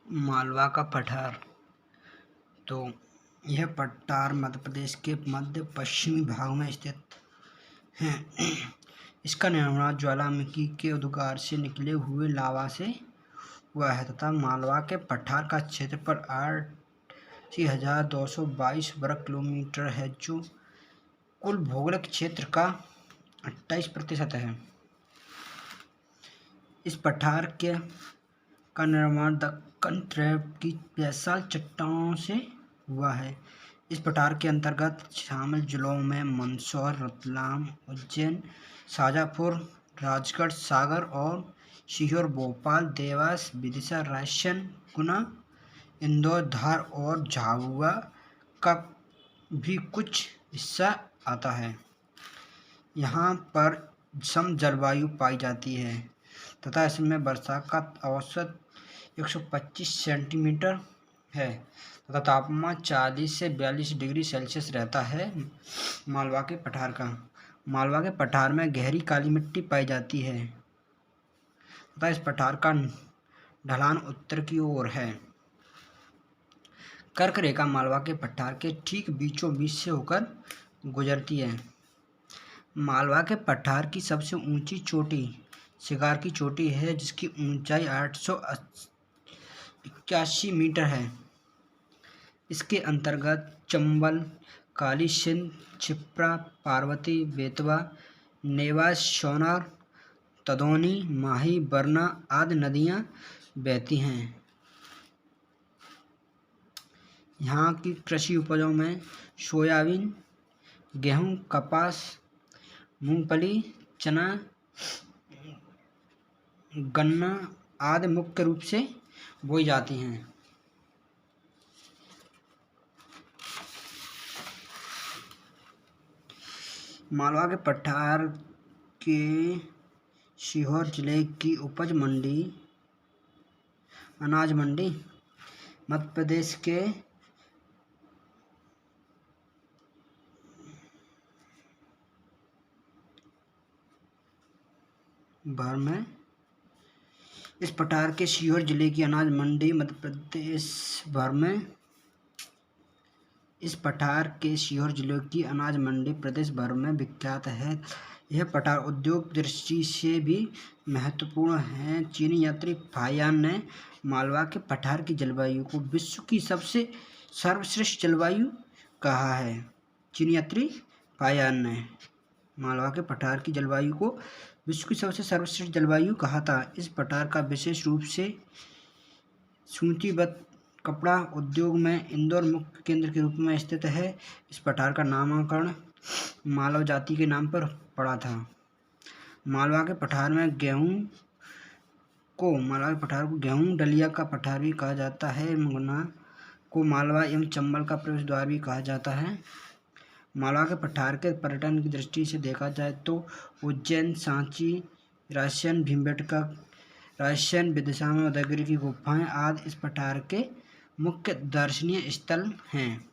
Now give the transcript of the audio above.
मालवा का पठार। तो यह पठार मध्य प्रदेश के मध्य पश्चिमी भाग में स्थित है। इसका निर्माण ज्वालामुखी के उद्गार से निकले हुए लावा से हुआ है तथा मालवा के पठार का क्षेत्रफल 80,222 वर्ग किलोमीटर है, जो कुल भौगोलिक क्षेत्र का 28% है। इस पठार का निर्माण दक्कन ट्रैप की बेसाल्ट चट्टानों से हुआ है। इस पठार के अंतर्गत शामिल जिलों में मंदसौर, रतलाम, उज्जैन, शाजापुर, राजगढ़, सागर और सीहोर, भोपाल, देवास, विदिशा, रायसेन, गुना, इंदौर, धार और झाबुआ का भी कुछ हिस्सा आता है। यहाँ पर सम जलवायु पाई जाती है तथा इसमें वर्षा का औसत 125 सेंटीमीटर है तथा तापमान 40 से 42 डिग्री सेल्सियस रहता है। मालवा के पठार का मालवा के पठार में गहरी काली मिट्टी पाई जाती है तथा इस पठार का ढलान उत्तर की ओर है। कर्क रेखा मालवा के पठार के ठीक बीचों बीच से होकर गुजरती है। मालवा के पठार की सबसे ऊंची चोटी शिकार की चोटी है, जिसकी ऊंचाई 881 मीटर है। इसके अंतर्गत चंबल, काली सिंध, क्षिप्रा, पार्वती, बेतवा, नेवास, सोनार, तदोनी, माही, बरना आदि नदियां बहती हैं। यहाँ की कृषि उपजों में सोयाबीन, गेहूं, कपास, मूंगफली, चना, गन्ना आदि मुख्य रूप से बोई जाती हैं। मालवा के पठार के सीहोर जिले की उपज मंडी अनाज मंडी मध्य प्रदेश के भर में इस पठार के सीहोर जिले की अनाज मंडी मध्य प्रदेश भर में इस पठार के सीहोर जिले की अनाज मंडी प्रदेश भर में विख्यात है। यह पठार उद्योग दृष्टि से भी महत्वपूर्ण है। चीनी यात्री फाहियान ने मालवा के पठार की जलवायु को विश्व की सबसे सर्वश्रेष्ठ जलवायु कहा है। चीनी यात्री फाहियान ने मालवा के पठार की जलवायु को विश्व की सबसे सर्वश्रेष्ठ जलवायु कहा था। इस पठार का विशेष रूप से सूचीबद्ध कपड़ा उद्योग में इंदौर मुख्य केंद्र के रूप में स्थित है। इस पठार का नामकरण मालव जाति के नाम पर पड़ा था। मालवा के पठार में गेहूं डलिया का पठार भी कहा जाता है। गुना को मालवा एवं चंबल का प्रवेश द्वार भी कहा जाता है। मालवा के पठार के पर्यटन की दृष्टि से देखा जाए तो उज्जैन, सांची, रायसेन, भीमबेटका, रायसेन, विदिशा में उदयगिरि की गुफाएं आदि इस पठार के मुख्य दर्शनीय स्थल हैं।